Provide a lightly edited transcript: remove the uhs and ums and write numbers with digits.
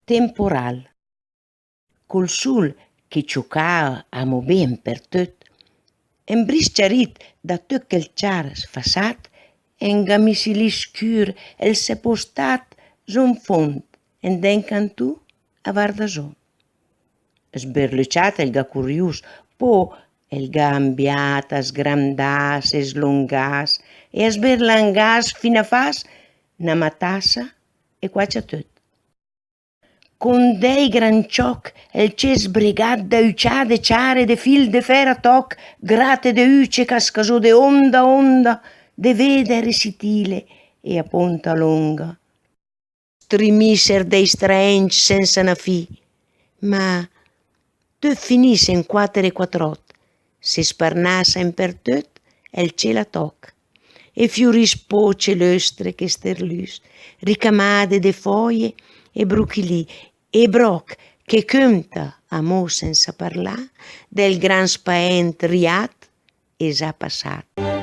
Temporal. Col sul che ciucava a mo ben per tot, embrisciarit da tot quel char sfassat, en gamisili scur el s'è postat son font, en d'encantù a Vardasò. Sberluciat el ga curius, po el ga ambiat a sgrandas e slongas e a sberlangas fin a fas na matassa e quacia tot. Con dei gran cioc el c'è sbregat da ucià de ciare de fil de fer a toc, grate de uce cascasò de onda a onda, de vede resitile e a ponta longa. Strimisser dei strangi senza na fi, ma tot finisse in quater e quattrot, se sparnassen per tot el ciel a toc. E fioris poce löstre che sterlus, ricamade de foie e bruchilì, e broc che cunta, a mo senza parlà, del gran spaent riat e s'ha passat.